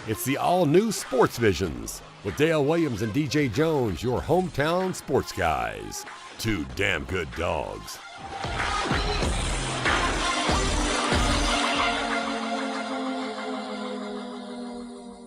It's the all-new Sports Visions with Dale Williams and DJ Jones, your hometown sports guys. Two damn good dogs.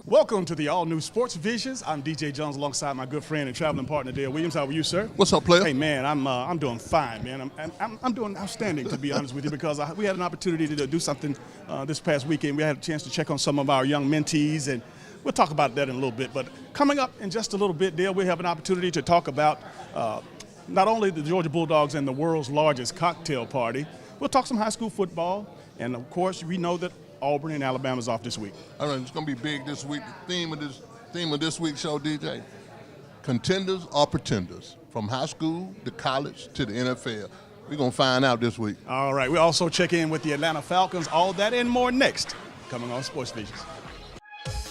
Welcome to the all-new Sports Visions. I'm DJ Jones alongside my good friend and traveling partner Dale Williams. How are you, sir? What's up, player? Hey, man, I'm doing fine, man. I'm doing outstanding, to be honest with you, because we had an opportunity to do something this past weekend. We had a chance to check on some of our young mentees, and we'll talk about that in a little bit. But coming up in just a little bit, Dale, we have an opportunity to talk about not only the Georgia Bulldogs and the world's largest cocktail party. We'll talk some high school football, and of course, we know that Auburn and Alabama's off this week. All right, it's going to be big this week. The theme of this week's show, DJ, contenders or pretenders, from high school to college to the NFL. We're going to find out this week. All right, we also check in with the Atlanta Falcons. All that and more next, coming on Sports Visions.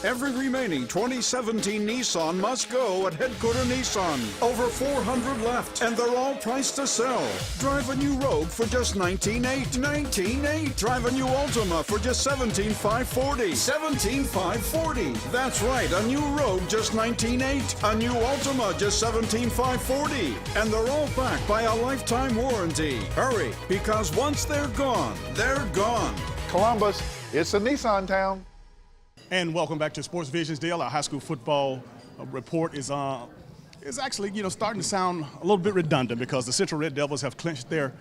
Every remaining 2017 Nissan must go at Headquarter Nissan. Over 400 left, and they're all priced to sell. Drive a new Rogue for just $19,800. $19,800. Drive a new Altima for just $17,540. $17,540. That's right, a new Rogue just $19,800. A new Altima just $17,540. And they're all backed by a lifetime warranty. Hurry, because once they're gone, they're gone. Columbus, it's a Nissan town. And welcome back to Sports Visions, Dale. Our high school football report is actually, starting to sound a little bit redundant because the Central Red Devils have clinched their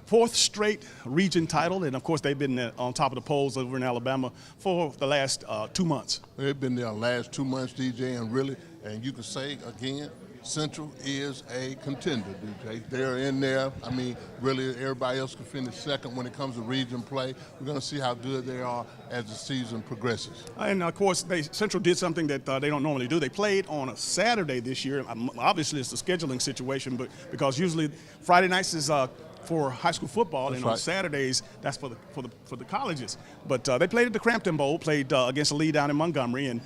fourth straight region title, and of course they've been on top of the polls over in Alabama for the last 2 months. They've been there the last 2 months, DJ, and you can say again, Central is a contender, DJ. They're in there. I mean, really, everybody else can finish second when it comes to region play. We're going to see how good they are as the season progresses. And, of course, Central did something that they don't normally do. They played on a Saturday this year. Obviously, it's a scheduling situation, but because usually Friday nights is for high school football, and on Saturdays, that's for the colleges. But they played at the Crampton Bowl, played against a lead down in Montgomery, and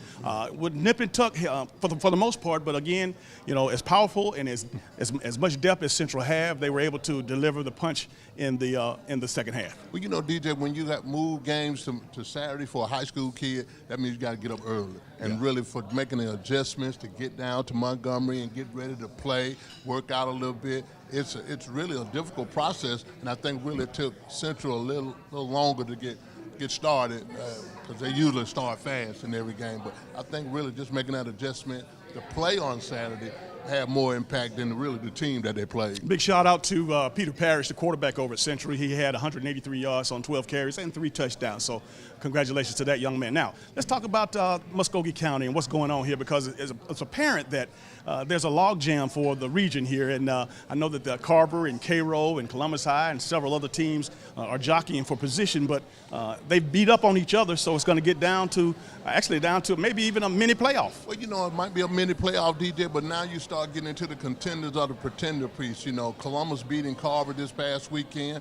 would nip and tuck for the most part. But again, as powerful and as much depth as Central have, they were able to deliver the punch in the second half. Well, DJ, when you got moved games to Saturday for a high school kid, that means you got to get up early. And really for making the adjustments to get down to Montgomery and get ready to play, work out a little bit, it's really a difficult process. And I think really it took Central a little longer to get started because they usually start fast in every game. But I think really just making that adjustment to play on Saturday had more impact than really the team that they played. Big shout out to Peter Parrish, the quarterback over at Central. He had 183 yards on 12 carries and 3 touchdowns. So congratulations to that young man. Now, let's talk about Muskogee County and what's going on here, because it's apparent that there's a logjam for the region here. And I know that Carver and Cairo and Columbus High and several other teams are jockeying for position, but they beat up on each other. So it's going to get down to maybe even a mini playoff. Well, it might be a mini playoff, DJ, but now you start getting into the contenders or the pretender piece. Columbus beating Carver this past weekend.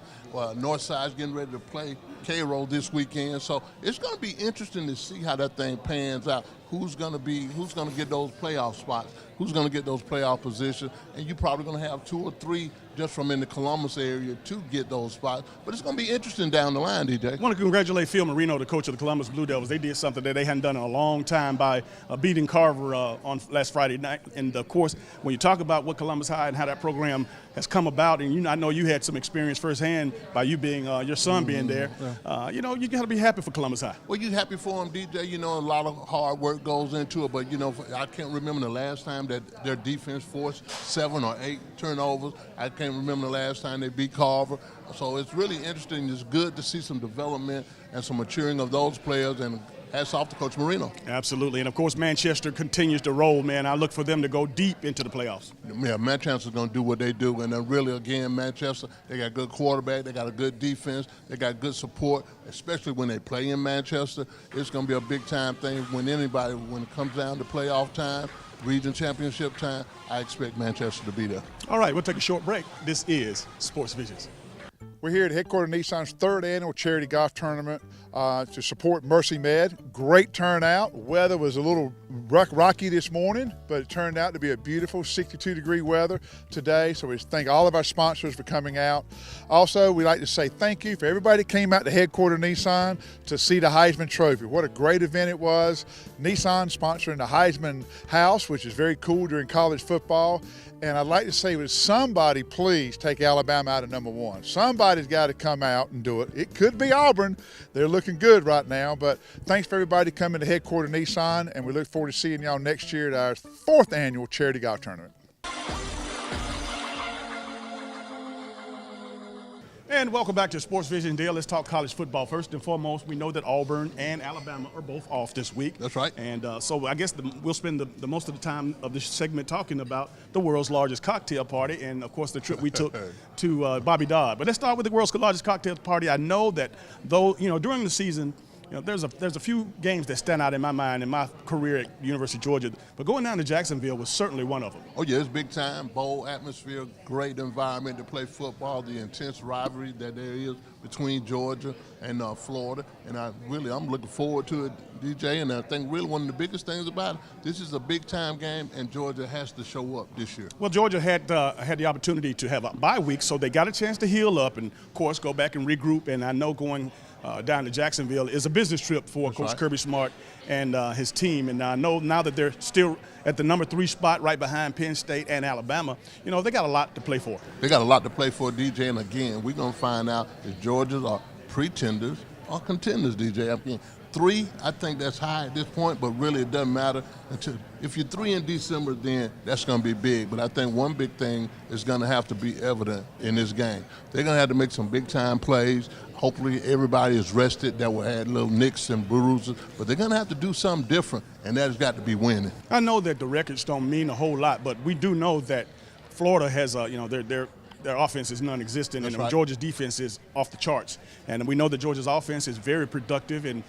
Northside's getting ready to play Cairo this weekend. So it's going to be interesting to see how that thing pans out. Who's going to get those playoff spots? Who's going to get those playoff positions? And you're probably going to have 2 or 3 just from in the Columbus area to get those spots. But it's going to be interesting down the line, DJ. I want to congratulate Phil Marino, the coach of the Columbus Blue Devils. They did something that they hadn't done in a long time by beating Carver on last Friday night. And, of course, when you talk about what Columbus High and how that program has come about, and I know you had some experience firsthand by you being your son being there, you got to be happy for Columbus High. Well, you're happy for them, DJ. A lot of hard work goes into it. But, I can't remember the last time that their defense forced 7 or 8 turnovers. I can't remember the last time they beat Carver. So it's really interesting. It's good to see some development and some maturing of those players, and hats off to Coach Marino. Absolutely. And, of course, Manchester continues to roll, man. I look for them to go deep into the playoffs. Yeah, Manchester's going to do what they do. And then really, again, Manchester, they got a good quarterback. They got a good defense. They got good support, especially when they play in Manchester. It's going to be a big-time thing when it comes down to playoff time, region championship time, I expect Manchester to be there. All right, we'll take a short break. This is Sports Visions. We're here at Headquarters Nissan's 3rd annual charity golf tournament to support Mercy Med. Great turnout. Weather was a little rocky this morning, but it turned out to be a beautiful 62-degree weather today. So we thank all of our sponsors for coming out. Also, we'd like to say thank you for everybody that came out to Headquarters Nissan to see the Heisman Trophy. What a great event it was. Nissan sponsoring the Heisman House, which is very cool during college football. And I'd like to say, would somebody please take Alabama out of #1? Somebody's got to come out and do it. It could be Auburn. They're looking good right now. But thanks for everybody coming to Headquarters Nissan, and we look forward to seeing y'all next year at our 4th annual charity golf tournament. And welcome back to Sports Vision. Dale, let's talk college football. First and foremost, we know that Auburn and Alabama are both off this week. That's right. And so I guess we'll spend the most of the time of this segment talking about the world's largest cocktail party and, of course, the trip we took to Bobby Dodd. But let's start with the world's largest cocktail party. I know that during the season, there's a few games that stand out in my mind in my career at the University of Georgia, but going down to Jacksonville was certainly one of them. Oh, yeah, it's big time, bold atmosphere, great environment to play football, the intense rivalry that there is between Georgia and Florida. And I'm looking forward to it, DJ, and I think really one of the biggest things about it, this is a big-time game, and Georgia has to show up this year. Well, Georgia had the opportunity to have a bye week, so they got a chance to heal up and, of course, go back and regroup. And I know going down to Jacksonville is a business trip for Coach Kirby Smart and his team. And I know now that they're still at the number 3 spot right behind Penn State and Alabama, they got a lot to play for. They got a lot to play for, DJ, and again, we're going to find out if Georgia's are pretenders or contenders, DJ. I mean, 3, I think that's high at this point, but really it doesn't matter. If you're 3 in December, then that's going to be big. But I think one big thing is going to have to be evident in this game. They're going to have to make some big-time plays. Hopefully everybody is rested that will add little nicks and bruises. But they're going to have to do something different, and that has got to be winning. I know that the records don't mean a whole lot, but we do know that Florida has, their offense is non-existent, and Georgia's defense is off the charts. And we know that Georgia's offense is very productive, and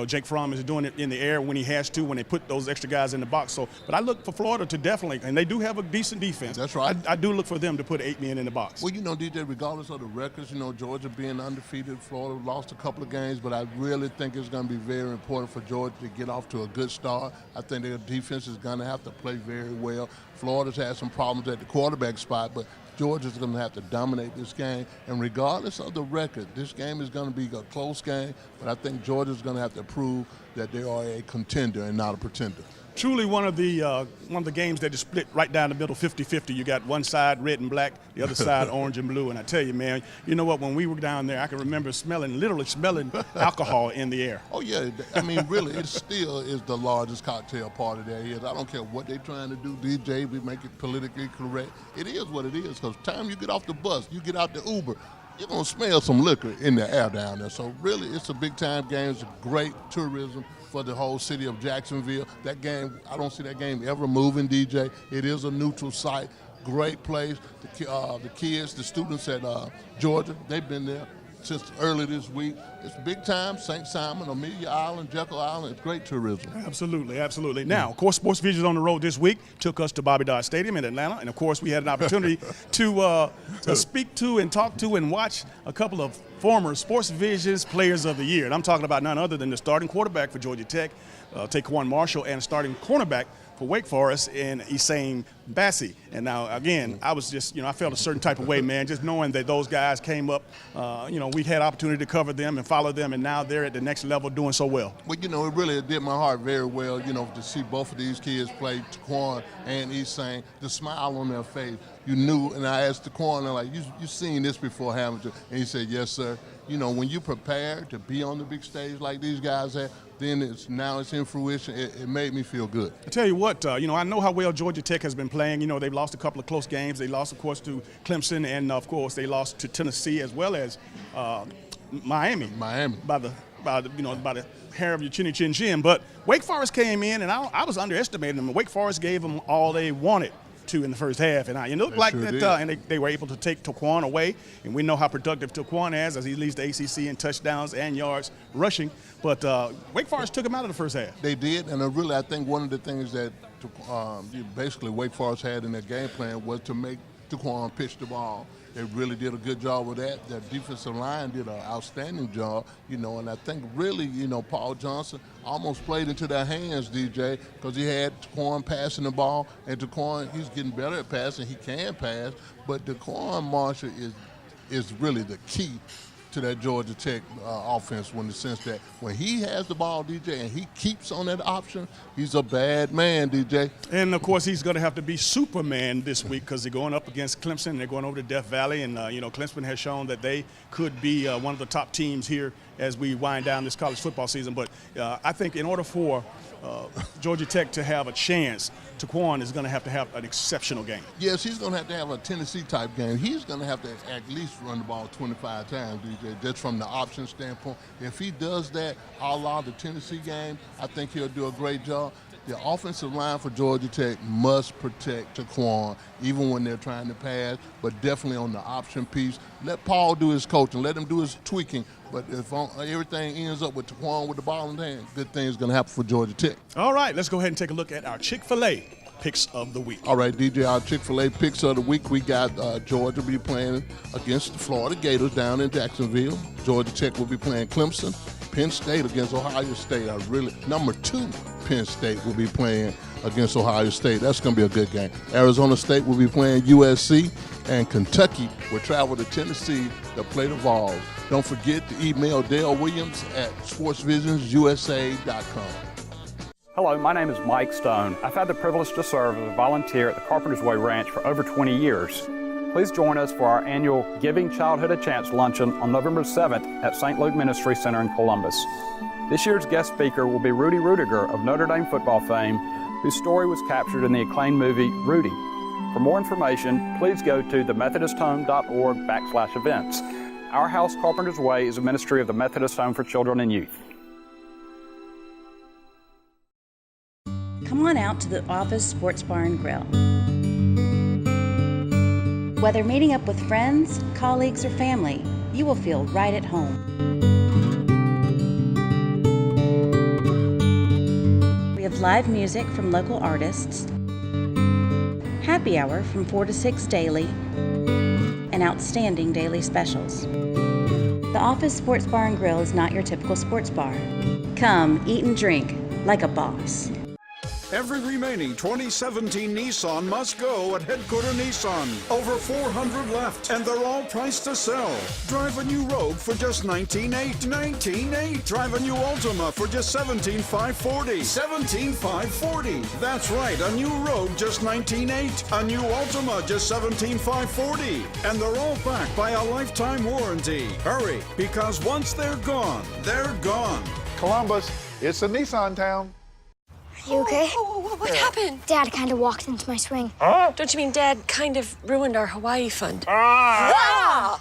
Jake Fromm is doing it in the air when he has to, when they put those extra guys in the box. But I look for Florida to definitely, and they do have a decent defense. That's right. I do look for them to put 8 men in the box. Well, DJ, regardless of the records, Georgia being undefeated, Florida lost a couple of games, but I really think it's going to be very important for Georgia to get off to a good start. I think their defense is going to have to play very well. Florida's had some problems at the quarterback spot, but Georgia's going to have to dominate this game. And regardless of the record, this game is going to be a close game, but I think Georgia's going to have to prove that they are a contender and not a pretender. Truly one of the games that is split right down the middle, 50-50. You got one side red and black, the other side orange and blue. And I tell you, man, you know what? When we were down there, I can remember literally smelling alcohol in the air. Oh, yeah. I mean, really, it still is the largest cocktail party there is. I don't care what they're trying to do, DJ. We make it politically correct. It is what it is, because time you get off the bus, you get out the Uber, you're going to smell some liquor in the air down there. So, really, it's a big-time game. It's a great tourism for the whole city of Jacksonville. That game, I don't see that game ever moving, DJ. It is a neutral site, great place. The kids, the students at Georgia, they've been there since early this week. It's big time, St. Simon, Amelia Island, Jekyll Island. It's great tourism. Absolutely, absolutely. Now, of course, Sports Vision on the road this week took us to Bobby Dodd Stadium in Atlanta, and of course, we had an opportunity to speak to and talk to and watch a couple of former Sports Vision's Players of the Year. And I'm talking about none other than the starting quarterback for Georgia Tech, Taquan Marshall, and starting cornerback for Wake Forest in Essane Bassie. And now, again, I was just, I felt a certain type of way, man, just knowing that those guys came up. We had opportunity to cover them and follow them, and now they're at the next level doing so well. Well, it really did my heart very well, to see both of these kids play, Taquan and Essane, the smile on their face. You knew, and I asked Taquan, you seen this before, haven't you? And he said, yes, sir. When you prepare to be on the big stage like these guys have, then it's in fruition. It made me feel good. I tell you what, I know how well Georgia Tech has been playing. They've lost a couple of close games. They lost, of course, to Clemson, and of course, they lost to Tennessee as well as Miami. By the hair of your chinny chin chin. But Wake Forest came in, and I was underestimating them. Wake Forest gave them all they wanted to in the first half, and it looked like that, and they were able to take Taquan away, and we know how productive Taquan is as he leads the ACC in touchdowns and yards rushing. But Wake Forest took him out of the first half. They did, and I think one of the things that basically Wake Forest had in their game plan was to make Taquan pitched the ball. They really did a good job with that. Their defensive line did an outstanding job, and I think really, Paul Johnson almost played into their hands, DJ, because he had Taquan passing the ball, and Taquan, he's getting better at passing. He can pass, but Taquan Marshall is really the key to that Georgia Tech offense, in the sense that when he has the ball, DJ, and he keeps on that option, he's a bad man, DJ. And, of course, he's going to have to be Superman this week because they're going up against Clemson. They're going over to Death Valley, and, Clemson has shown that they could be one of the top teams here as we wind down this college football season. But I think in order for Georgia Tech to have a chance, Taquan is going to have an exceptional game. Yes, he's going to have a Tennessee-type game. He's going to have to at least run the ball 25 times, DJ, just from the option standpoint. If he does that, a la the Tennessee game, I think he'll do a great job. The offensive line for Georgia Tech must protect Taquan, even when they're trying to pass, but definitely on the option piece. Let Paul do his coaching. Let him do his tweaking. But if everything ends up with Taquan with the ball in hand, good things going to happen for Georgia Tech. All right, let's go ahead and take a look at our Chick-fil-A picks of the week. All right, DJ, our Chick-fil-A picks of the week. We got Georgia will be playing against the Florida Gators down in Jacksonville. Georgia Tech will be playing Clemson. Penn State against Ohio State. Number 2, Penn State will be playing against Ohio State. That's going to be a good game. Arizona State will be playing USC, and Kentucky will travel to Tennessee to play the Vols. Don't forget to email Dale Williams at sportsvisionsusa.com. Hello, my name is Mike Stone. I've had the privilege to serve as a volunteer at the Carpenters Way Ranch for over 20 years. Please join us for our annual Giving Childhood a Chance luncheon on November 7th at St. Luke Ministry Center in Columbus. This year's guest speaker will be Rudy Rudiger of Notre Dame football fame, whose story was captured in the acclaimed movie Rudy. For more information, please go to themethodisthome.org/events. Our House Carpenters Way is a ministry of the Methodist Home for Children and Youth. Come on out to the Office Sports Bar and Grill. Whether meeting up with friends, colleagues, or family, you will feel right at home. We have live music from local artists, happy hour from 4 to 6 daily, and outstanding daily specials. The Office Sports Bar and Grill is not your typical sports bar. Come, eat and drink like a boss. Every remaining 2017 Nissan must go at Headquarter Nissan. Over 400 left, and they're all priced to sell. Drive a new Rogue for just $19,800. $19,800. Drive a new Altima for just $17,540. $17,540. That's right, a new Rogue just $19,800. A new Altima just $17,540. And they're all backed by a lifetime warranty. Hurry, because once they're gone, they're gone. Columbus, it's a Nissan town. You okay? What happened? Dad kind of walked into my swing. Huh? Don't you mean Dad kind of ruined our Hawaii fund? I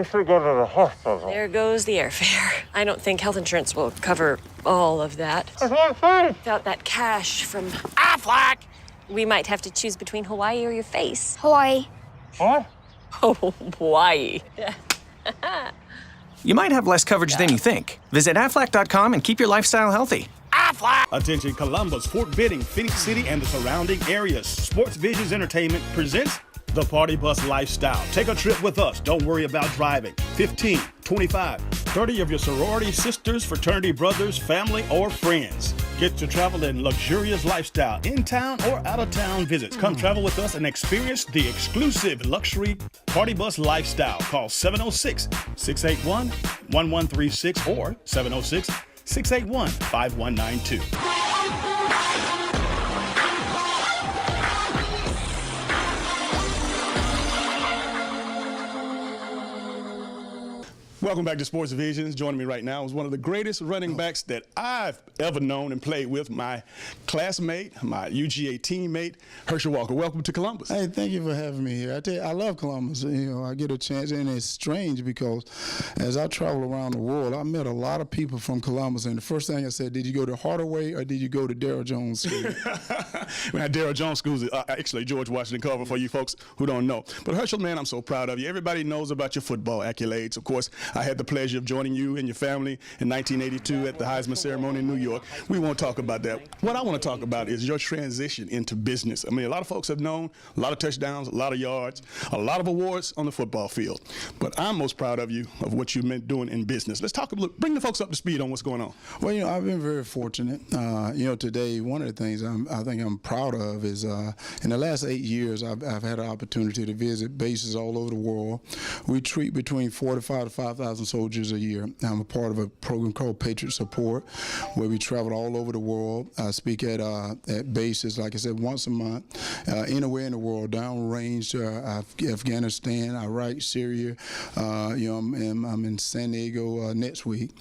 should go to the hospital. There goes the airfare. I don't think health insurance will cover all of that. That's not safe. Without that cash from Aflac. we might have to choose between Hawaii or your face. Hawaii. What? Oh, Hawaii. You might have less coverage than you think. Visit Aflac.com and keep your lifestyle healthy. Aflac. Attention Columbus, Fort Benning, Phoenix City, and the surrounding areas. Sports Visions Entertainment presents the Party Bus Lifestyle. Take a trip with us. Don't worry about driving. 15, 25, 30 of your sorority sisters, fraternity brothers, family, or friends. Get to travel in luxurious lifestyle, in town or out of town visits. Come travel with us and experience the exclusive luxury Party Bus Lifestyle. Call 706-681-1136 or 706-681-5192. Welcome back to Sports Visions. Joining me right now is one of the greatest running backs that I've ever known and played with, my classmate, my UGA teammate, Herschel Walker. Welcome to Columbus. Hey, thank you for having me here. I tell you, I love Columbus. You know, I get a chance, and it's strange because as I travel around the world, I met a lot of people from Columbus, and the first thing I said, did you go to Hardaway or did you go to Darryl Jones School? Darryl Jones School is actually George Washington Carver for you folks who don't know. But Herschel, man, I'm so proud of you. Everybody knows about your football accolades. Of course, I had the pleasure of joining you and your family in 1982 at the Heisman ceremony in New York. We won't talk about that. What I want to talk about is your transition into business. I mean, a lot of folks have known a lot of touchdowns, a lot of yards, a lot of awards on the football field. But I'm most proud of you of what you've been doing in business. Let's talk a little, bring the folks up to speed on what's going on. Well, I've been very fortunate. Today, one of the things I think I'm proud of is in the last 8 years, I've had an opportunity to visit bases all over the world. We treat between 45,000 to 5,000 soldiers a year. I'm a part of a program called Patriot Support, where we travel all over the world. I speak at bases, like I said, once a month, anywhere in the world, downrange to Afghanistan, Iraq, Syria. I'm in San Diego next week.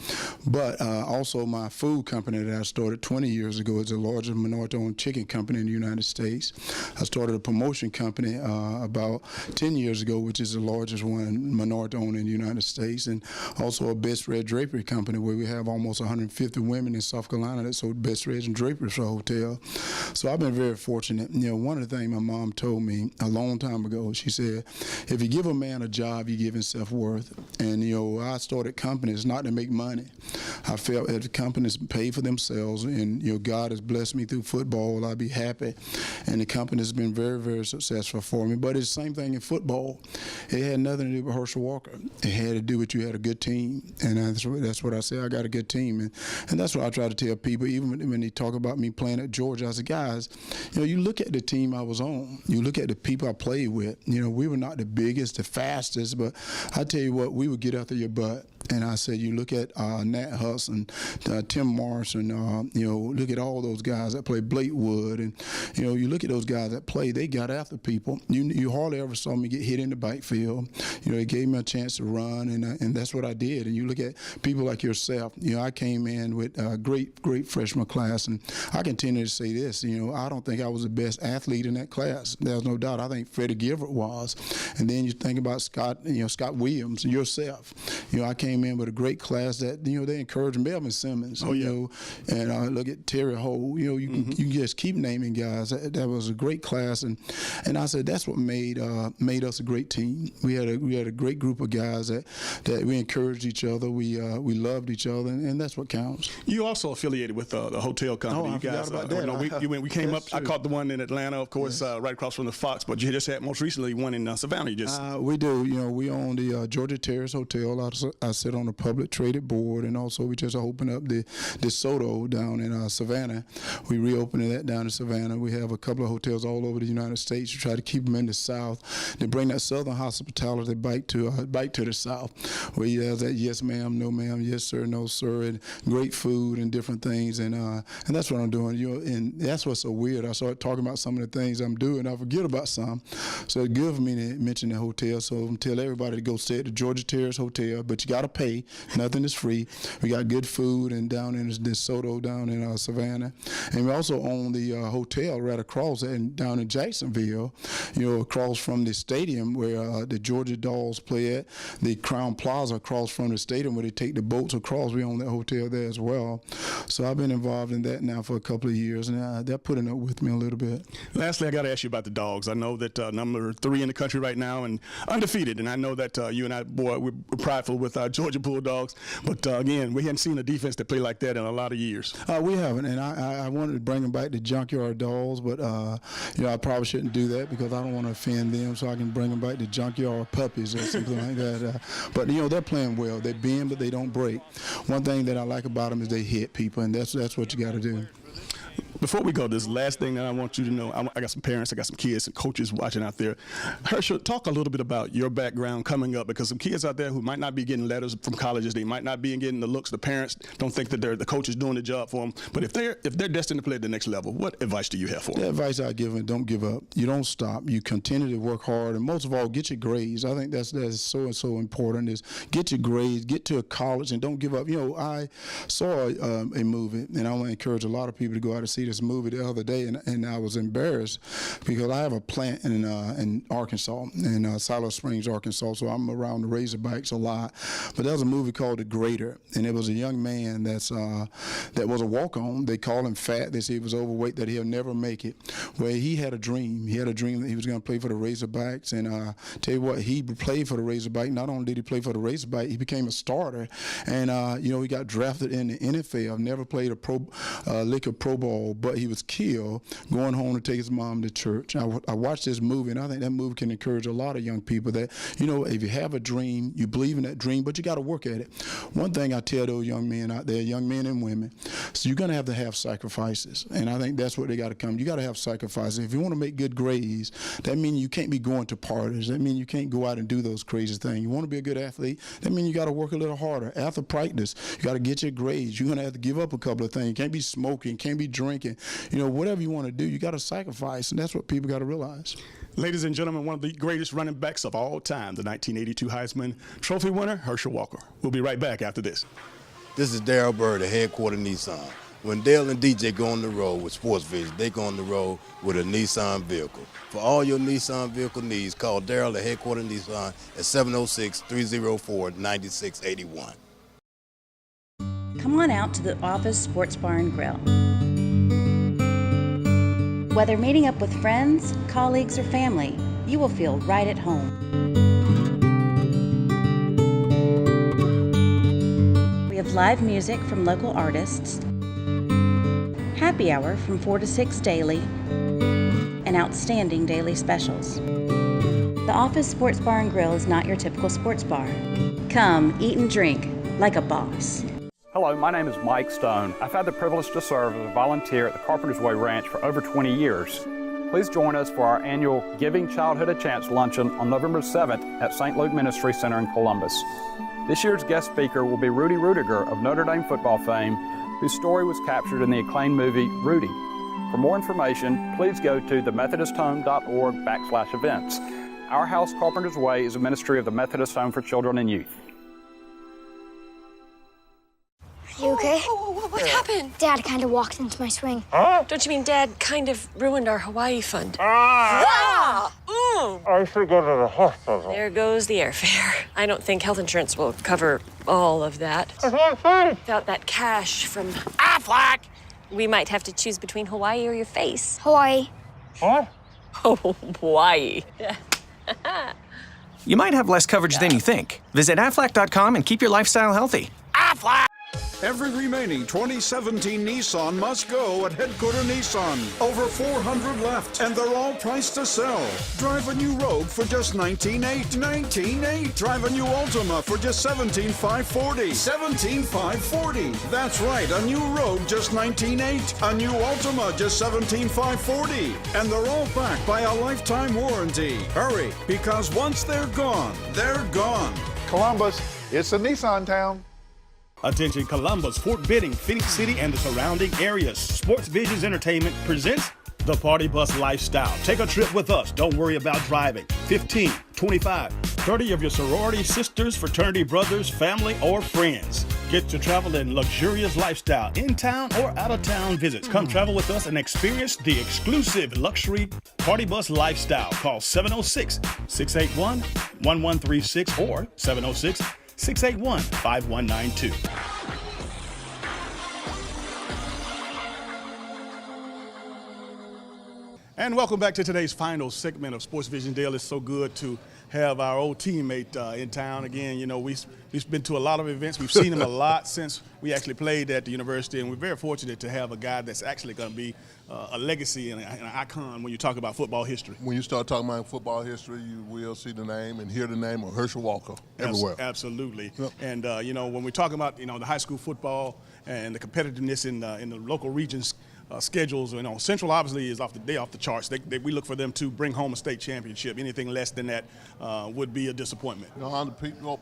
But also my food company that I started 20 years ago is the largest minority-owned chicken company in the United States. I started a promotion company about 10 years ago, which is the largest one minority-owned in the United States, and also a Best Red Drapery company where we have almost 150 women in South Carolina that sold Best Reds and Draperies for a hotel. So I've been very fortunate. One of the things my mom told me a long time ago, she said, if you give a man a job, you give him self-worth. And, I started companies not to make money. I felt that the companies pay for themselves, and, God has blessed me through football. I'll be happy. And the company has been very, very successful for me. But it's the same thing in football. It had nothing to do with Herschel Walker. It had to do with you had a good team. And that's what I say. I got a good team. And that's what I try to tell people, even when they talk about me playing at Georgia. I said, guys, you look at the team I was on. You look at the people I played with. We were not the biggest, the fastest, but I tell you what, we would get after your butt. And I said, you look at Nat Hudson, Tim Morrison, look at all those guys that play, Blake Wood, and, you look at those guys that play, they got after people. You hardly ever saw me get hit in the backfield. It gave me a chance to run, and that's what I did. And you look at people like yourself, I came in with a great freshman class, and I continue to say this, I don't think I was the best athlete in that class. There's no doubt. I think Freddie Gilbert was. And then you think about Scott Williams, yourself. I came in with a great class that they encouraged Melvin Simmons. And I look at Terry Ho. You can just keep naming guys. That was a great class, and I said that's what made us a great team. We had a great group of guys that we encouraged each other. We loved each other, and that's what counts. You also affiliated with the hotel company. I forgot about that. We came up. True. I caught the one in Atlanta, of course, right across from the Fox. But you just had most recently one in Savannah. We do. We own the Georgia Terrace Hotel. I sit on the public traded board, and also we just opened up the DeSoto down in Savannah. We reopened that down in Savannah. We have a couple of hotels all over the United States to try to keep them in the South, to bring that Southern hospitality back to the South, where you have that yes ma'am, no ma'am, yes sir, no sir, and great food and different things, and that's what I'm doing. And that's what's so weird. I started talking about some of the things I'm doing, I forget about some. So it's good for me to mention the hotel. So I'm tell everybody to go stay at the Georgia Terrace Hotel, but you got to pay. Nothing is free. We got good food, and down in DeSoto, down in Savannah, and we also own the hotel right across and down in Jacksonville. Across from the stadium where the Georgia Dolls play at, the Crown Plaza across from the stadium where they take the boats across. We own that hotel there as well. So I've been involved in that now for a couple of years, and they're putting up with me a little bit. Lastly, I got to ask you about the Dogs. I know that number 3 in the country right now and undefeated, and I know that you and I, we're prideful with our Georgia Bulldogs. But again, we hadn't seen a defense that play like that in a lot of years. We haven't, and I wanted to bring them back to Junkyard Dolls, but I probably shouldn't do that because I don't want to offend them, so I can bring them back to Junkyard Puppies or something like that. But they're playing well. They bend, but they don't break. One thing that I like about them is they hit people, and that's what you got to do. Before we go, this last thing that I want you to know, I got some parents, I got some kids and coaches watching out there. Herschel, talk a little bit about your background coming up, because some kids out there who might not be getting letters from colleges, they might not be getting the looks. The parents don't think that the coach is doing the job for them. But if they're destined to play at the next level, what advice do you have for them? The advice I give them: don't give up. You don't stop. You continue to work hard, and most of all, get your grades. I think that's so important. Is get your grades, get to a college, and don't give up. I saw a movie, and I want to encourage a lot of people to go out and see this movie the other day, and I was embarrassed because I have a plant in Arkansas, in Silo Springs, Arkansas, so I'm around the Razorbacks a lot. But there was a movie called The Grader, and it was a young man that was a walk-on. They call him fat. They say he was overweight, that he'll never make it. Well, he had a dream. He had a dream that he was going to play for the Razorbacks, and tell you what, he played for the Razorback. Not only did he play for the Razorback, he became a starter, and he got drafted in the NFL. Never played a lick of pro ball, but he was killed going home to take his mom to church. I watched this movie, and I think that movie can encourage a lot of young people that, if you have a dream, you believe in that dream, but you got to work at it. One thing I tell those young men out there, young men and women, so you're going to have sacrifices, and I think that's what they got to come. You got to have sacrifices. If you want to make good grades, that means you can't be going to parties. That means you can't go out and do those crazy things. You want to be a good athlete, that means you got to work a little harder. After practice, you got to get your grades. You're going to have to give up a couple of things. You can't be smoking, can't be drinking. Whatever you want to do, you got to sacrifice, and that's what people got to realize. Ladies and gentlemen, one of the greatest running backs of all time, the 1982 Heisman Trophy winner, Herschel Walker. We'll be right back after this. This is Darryl Bird at Headquarters Nissan. When Dale and DJ go on the road with Sports Vision, they go on the road with a Nissan vehicle. For all your Nissan vehicle needs, call Darryl at Headquarters Nissan at 706-304-9681. Come on out to the Office Sports Bar and Grill. Whether meeting up with friends, colleagues, or family, you will feel right at home. We have live music from local artists, happy hour from 4 to 6 daily, and outstanding daily specials. The Office Sports Bar and Grill is not your typical sports bar. Come eat and drink like a boss. Hello, my name is Mike Stone. I've had the privilege to serve as a volunteer at the Carpenter's Way Ranch for over 20 years. Please join us for our annual Giving Childhood a Chance luncheon on November 7th at St. Luke Ministry Center in Columbus. This year's guest speaker will be Rudy Rudiger of Notre Dame football fame, whose story was captured in the acclaimed movie Rudy. For more information, please go to themethodisthome.org/events. Our House Carpenter's Way is a ministry of the Methodist Home for Children and Youth. You okay? What happened? Dad kind of walked into my swing. Huh? Don't you mean Dad kind of ruined our Hawaii fund? I should go to the hospital. There goes the airfare. I don't think health insurance will cover all of that. That's what I'm saying. Without that cash from Aflac! we might have to choose between Hawaii or your face. Hawaii. What? Oh, Hawaii. You might have less coverage than you think. Visit Aflac.com and keep your lifestyle healthy. Aflac! Every remaining 2017 Nissan must go at Headquarters Nissan. Over 400 left, and they're all priced to sell. Drive a new Rogue for just $19,800. $19,800. Drive a new Altima for just $17,540. $17,540. That's right, a new Rogue just $19,800. A new Altima just $17,540. And they're all backed by a lifetime warranty. Hurry, because once they're gone, they're gone. Columbus, it's a Nissan town. Attention Columbus, Fort Benning, Phoenix City, and the surrounding areas. Sports Visions Entertainment presents the Party Bus Lifestyle. Take a trip with us. Don't worry about driving. 15, 25, 30 of your sorority sisters, fraternity brothers, family, or friends. Get to travel in luxurious lifestyle, in-town or out-of-town visits. Come travel with us and experience the exclusive luxury Party Bus Lifestyle. Call 706-681-1136 or 706-681-5192. And welcome back to today's final segment of Sports Vision Dale. It's so good to have our old teammate in town again. You know, we've been to a lot of events. We've seen him a lot since we actually played at the university, and we're very fortunate to have a guy that's actually going to be a legacy and an icon when you talk about football history. When you start talking about football history, you will see the name and hear the name of Herschel Walker everywhere. Absolutely. Yep. And, you know, when we talk about, you know, the high school football and the competitiveness in the local regions, schedules, you know, Central obviously is off the charts. We look for them to bring home a state championship. Anything less than that would be a disappointment. You know,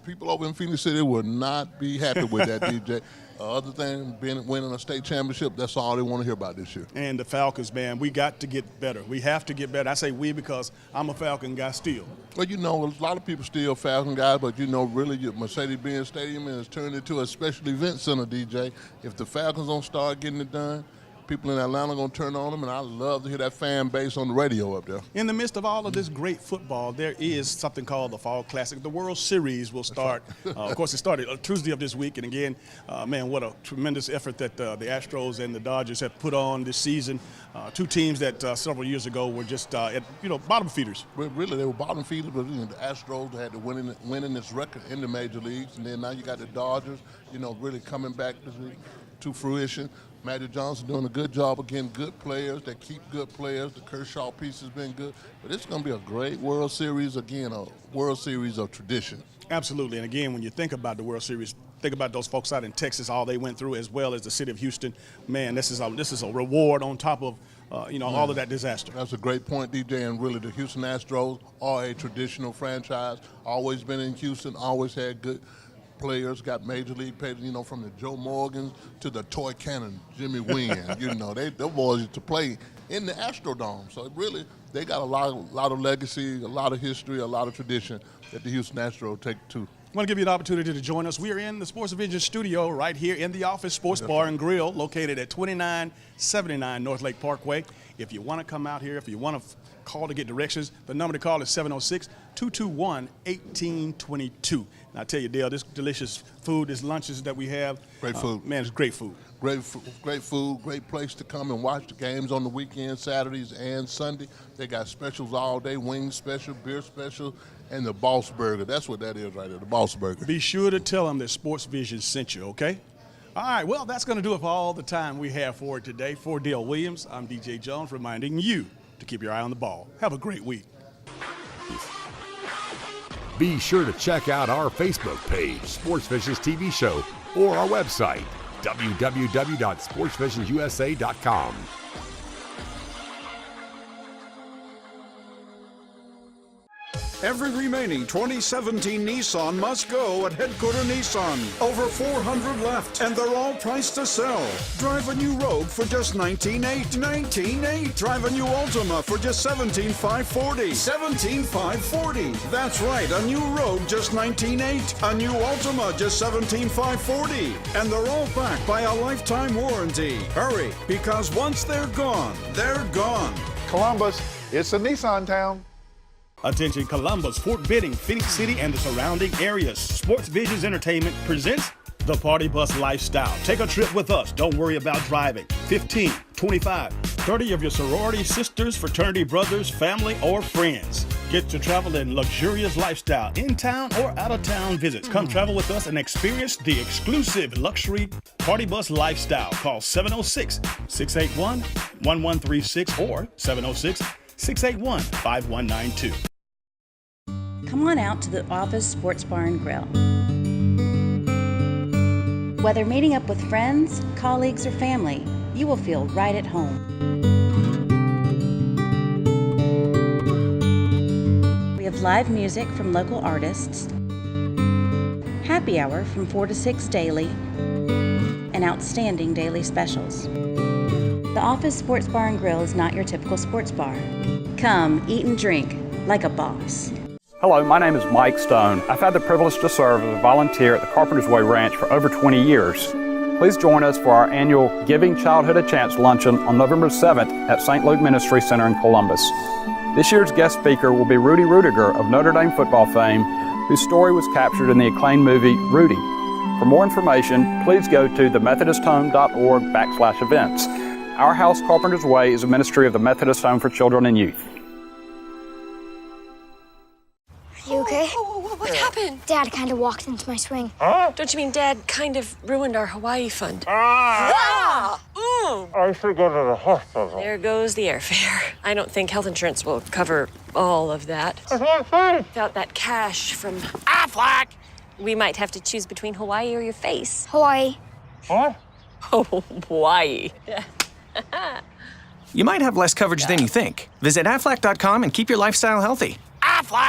people over in Phoenix City would not be happy with that, DJ. Other than winning a state championship, that's all they want to hear about this year. And the Falcons, man, we got to get better. We have to get better. I say we because I'm a Falcon guy still. Well, you know, a lot of people still Falcon guys, but you know, really, Mercedes-Benz Stadium has turned into a special event center, DJ. If the Falcons don't start getting it done, People in Atlanta are going to turn on them, and I love to hear that fan base on the radio up there. In the midst of all of this great football, there is something called the Fall Classic. The World Series will start. Of course, it started Tuesday of this week, and again, man, what a tremendous effort that the Astros and the Dodgers have put on this season. Two teams that several years ago were just at bottom feeders. Really, they were bottom feeders, but the Astros had to winning this record in the major leagues, and then now you got the Dodgers, really coming back to fruition. Magic Johnson doing a good job of getting good players that keep good players. The Kershaw piece has been good. But it's going to be a great World Series, again, a World Series of tradition. Absolutely. And again, when you think about the World Series, think about those folks out in Texas, all they went through, as well as the city of Houston. Man, this is a reward on top of all of that disaster. That's a great point, DJ. And really, the Houston Astros are a traditional franchise. Always been in Houston, always had good players, got major league players, from the Joe Morgans to the toy cannon, Jimmy Wynn. Them boys used to play in the Astrodome. So really, they got a lot of legacy, a lot of history, a lot of tradition that the Houston Astros take to. I want to give you an opportunity to join us. We are in the Sports Vision studio right here in the Office Sports Bar and Grill, located at 2979 North Lake Parkway. If you want to come out here, if you want to call to get directions, the number to call is 706-221-1822. And I tell you, Dale, this delicious food, this lunches that we have. Great food. Man, it's great food. Great food, great place to come and watch the games on the weekend, Saturdays and Sunday. They got specials all day, wing special, beer special, and the Boss Burger. That's what that is right there, the Boss Burger. Be sure to tell them that Sports Vision sent you, okay? All right, well, that's going to do it for all the time we have for today. For Dale Williams, I'm DJ Jones, reminding you to keep your eye on the ball. Have a great week. Be sure to check out our Facebook page, Sports Vision's TV show, or our website, www.sportsvisionusa.com. Every remaining 2017 Nissan must go at Headquarter Nissan. Over 400 left, and they're all priced to sell. Drive a new Rogue for just $19,800. $19,800. Drive a new Altima for just $17,540. $17,540. That's right, a new Rogue just $19,800. A new Altima just $17,540. And they're all backed by a lifetime warranty. Hurry, because once they're gone, they're gone. Columbus, it's a Nissan town. Attention Columbus, Fort Benning, Phoenix City, and the surrounding areas. Sports Visions Entertainment presents the Party Bus Lifestyle. Take a trip with us. Don't worry about driving. 15, 25, 30 of your sorority sisters, fraternity brothers, family, or friends. Get to travel in luxurious lifestyle, in-town or out-of-town visits. Come travel with us and experience the exclusive luxury Party Bus Lifestyle. Call 706-681-1136 or 706-681-5192. Come on out to the Office Sports Bar and Grill. Whether meeting up with friends, colleagues, or family, you will feel right at home. We have live music from local artists, happy hour from 4 to 6 daily, and outstanding daily specials. The Office Sports Bar and Grill is not your typical sports bar. Come eat and drink like a boss. Hello, my name is Mike Stone. I've had the privilege to serve as a volunteer at the Carpenter's Way Ranch for over 20 years. Please join us for our annual Giving Childhood a Chance luncheon on November 7th at St. Luke Ministry Center in Columbus. This year's guest speaker will be Rudy Rudiger of Notre Dame football fame, whose story was captured in the acclaimed movie Rudy. For more information, please go to themethodisthome.org/events. Our House Carpenter's Way is a ministry of the Methodist Home for Children and Youth. Are you okay? What happened? Dad kind of walked into my swing. Huh? Don't you mean Dad kind of ruined our Hawaii fund? I should go to the hospital. There goes the airfare. I don't think health insurance will cover all of that. It's not safe. Without that cash from Affleck! we might have to choose between Hawaii or your face. Hawaii. What? Oh, Hawaii. You might have less coverage than you think. Visit Aflac.com and keep your lifestyle healthy. Affleck!